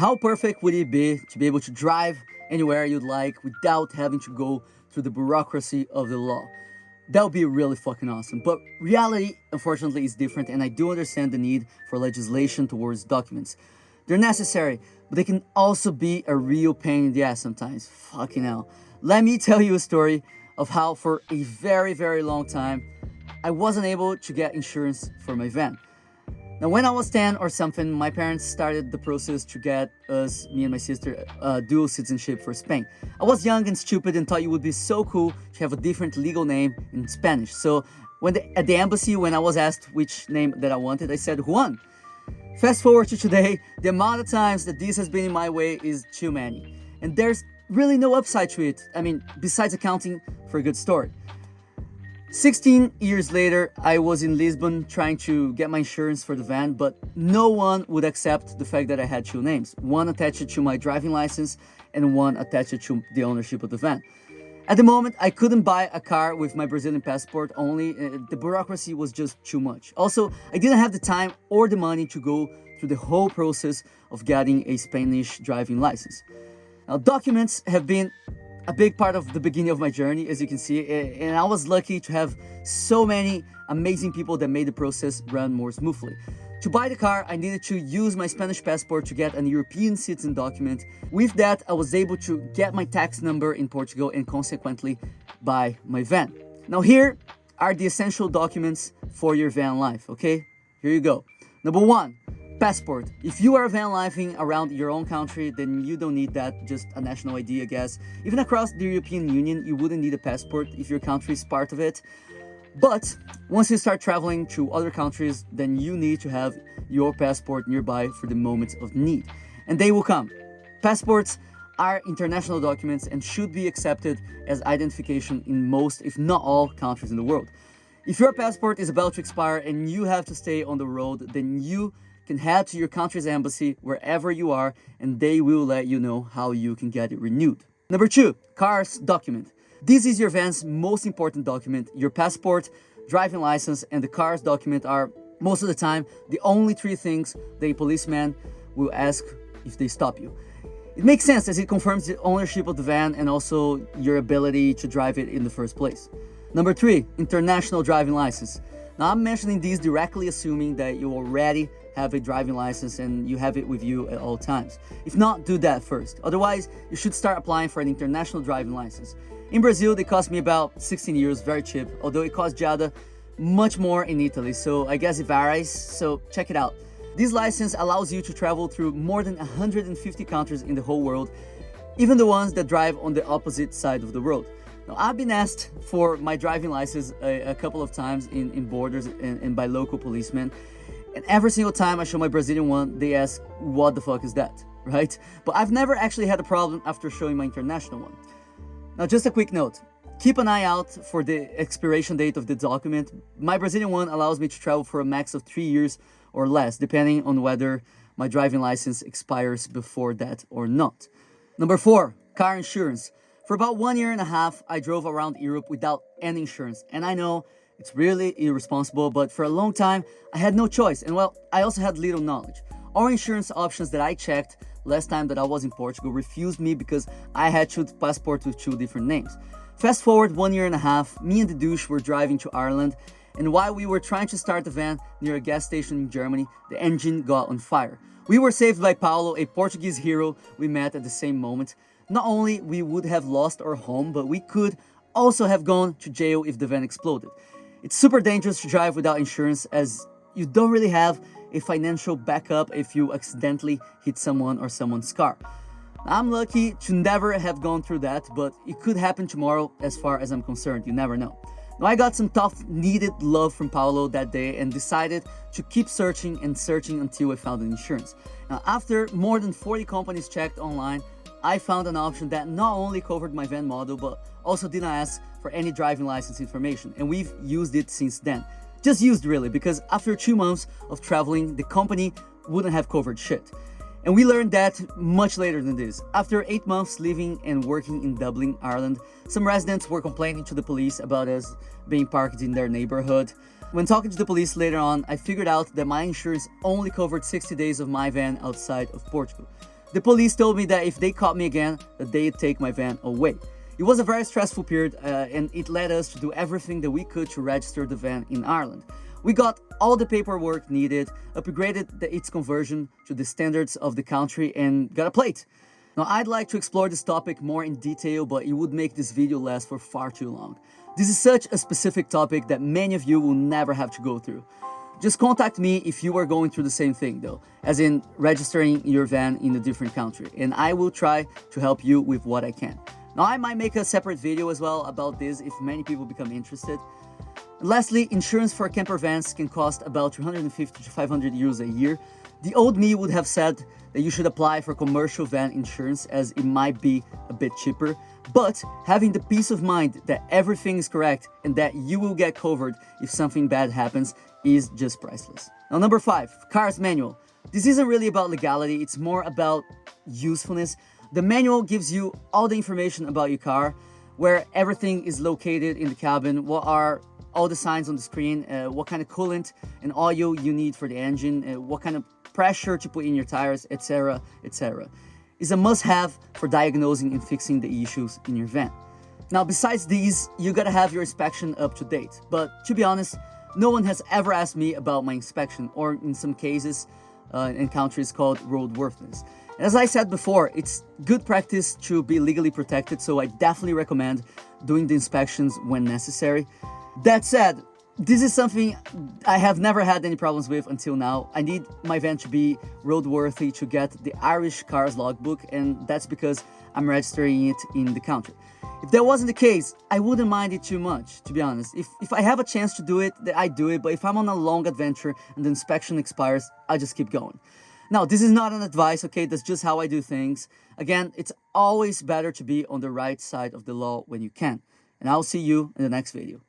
how perfect would it be to be able to drive anywhere you'd like without having to go through the bureaucracy of the law? That would be really fucking awesome. But reality, unfortunately, is different, and I do understand the need for legislation towards documents. They're necessary, but they can also be a real pain in the ass sometimes. Fucking hell. Let me tell you a story of how for a very, very long time, I wasn't able to get insurance for my van. Now, when I was 10 or something, my parents started the process to get us, me and my sister, dual citizenship for Spain. I was young and stupid and thought it would be so cool to have a different legal name in Spanish. So at the embassy, when I was asked which name that I wanted, I said Juan. Fast forward to today, the amount of times that this has been in my way is too many. And there's really no upside to it. I mean, besides accounting for a good story. 16 years later, I was in Lisbon trying to get my insurance for the van, but no one would accept the fact that I had two names. One attached to my driving license and one attached to the ownership of the van. At the moment, I couldn't buy a car with my Brazilian passport only. The bureaucracy was just too much. Also, I didn't have the time or the money to go through the whole process of getting a Spanish driving license. Now, documents have been a big part of the beginning of my journey, as you can see, and I was lucky to have so many amazing people that made the process run more smoothly. To buy the car, I needed to use my Spanish passport to get an European citizen document. With that, I was able to get my tax number in Portugal and consequently buy my van. Now here are the essential documents for your van life, okay? Here you go. Number one, passport. If you are van lifing around your own country, then you don't need that, just a national ID, I guess. Even across the European Union, you wouldn't need a passport if your country is part of it. But once you start traveling to other countries, then you need to have your passport nearby for the moments of need. And they will come. Passports are international documents and should be accepted as identification in most, if not all, countries in the world. If your passport is about to expire and you have to stay on the road, then you can head to your country's embassy wherever you are, and they will let you know how you can get it renewed. Number two, car's document. This is your van's most important document. Your passport, driving license, and the car's document are, most of the time, the only three things that a policeman will ask if they stop you. It makes sense as it confirms the ownership of the van and also your ability to drive it in the first place. Number three, international driving license. Now, I'm mentioning these directly assuming that you already have a driving license and you have it with you at all times. If not, do that first. Otherwise, you should start applying for an international driving license. In Brazil, they cost me about 16 euros, very cheap, although it costs Jada much more in Italy, so I guess it varies, so check it out. This license allows you to travel through more than 150 countries in the whole world, even the ones that drive on the opposite side of the road. Now, I've been asked for my driving license a couple of times in borders and by local policemen, and every single time I show my Brazilian one, they ask, what the fuck is that, right? But I've never actually had a problem after showing my international one. Now, just a quick note. Keep an eye out for the expiration date of the document. My Brazilian one allows me to travel for a max of 3 years or less, depending on whether my driving license expires before that or not. Number four, car insurance. For about 1.5 years, I drove around Europe without any insurance. And I know it's really irresponsible, but for a long time, I had no choice. And well, I also had little knowledge. All insurance options that I checked last time that I was in Portugal refused me because I had two passports with two different names. Fast forward 1.5 years, me and the douche were driving to Ireland, and while we were trying to start the van near a gas station in Germany, the engine got on fire. We were saved by Paulo, a Portuguese hero we met at the same moment. Not only we would have lost our home, but we could also have gone to jail if the van exploded. It's super dangerous to drive without insurance as you don't really have a financial backup if you accidentally hit someone or someone's car. I'm lucky to never have gone through that, but it could happen tomorrow as far as I'm concerned. You never know. Now, I got some tough, needed love from Paulo that day and decided to keep searching and searching until I found an insurance. Now, after more than 40 companies checked online, I found an option that not only covered my van model, but also didn't ask for any driving license information. And we've used it since then. Just used really, because after 2 months of traveling, the company wouldn't have covered shit. And we learned that much later than this. After 8 months living and working in Dublin, Ireland, some residents were complaining to the police about us being parked in their neighborhood. When talking to the police later on, I figured out that my insurance only covered 60 days of my van outside of Portugal. The police told me that if they caught me again, that they'd take my van away. It was a very stressful period, and it led us to do everything that we could to register the van in Ireland. We got all the paperwork needed, upgraded its conversion to the standards of the country, and got a plate. Now, I'd like to explore this topic more in detail, but it would make this video last for far too long. This is such a specific topic that many of you will never have to go through. Just contact me if you are going through the same thing though, as in registering your van in a different country, and I will try to help you with what I can. Now, I might make a separate video as well about this if many people become interested. Lastly, insurance for camper vans can cost about 350 to 500 euros a year. The old me would have said that you should apply for commercial van insurance as it might be a bit cheaper, but having the peace of mind that everything is correct and that you will get covered if something bad happens is just priceless. Now, number 5, car's manual. This isn't really about legality, it's more about usefulness. The manual gives you all the information about your car, where everything is located in the cabin, what are all the signs on the screen, what kind of coolant and oil you need for the engine, what kind of pressure to put in your tires, etc, etc. It's a must-have for diagnosing and fixing the issues in your van. Now, besides these, you gotta have your inspection up to date. But to be honest, no one has ever asked me about my inspection, or in some cases, in countries called roadworthiness. As I said before, it's good practice to be legally protected, so I definitely recommend doing the inspections when necessary. That said, this is something I have never had any problems with until now. I need my van to be roadworthy to get the Irish Cars logbook, and that's because I'm registering it in the country. If that wasn't the case, I wouldn't mind it too much, to be honest. If I have a chance to do it, then I do it, but if I'm on a long adventure and the inspection expires, I just keep going. Now, this is not an advice, okay? That's just how I do things. Again, it's always better to be on the right side of the law when you can. And I'll see you in the next video.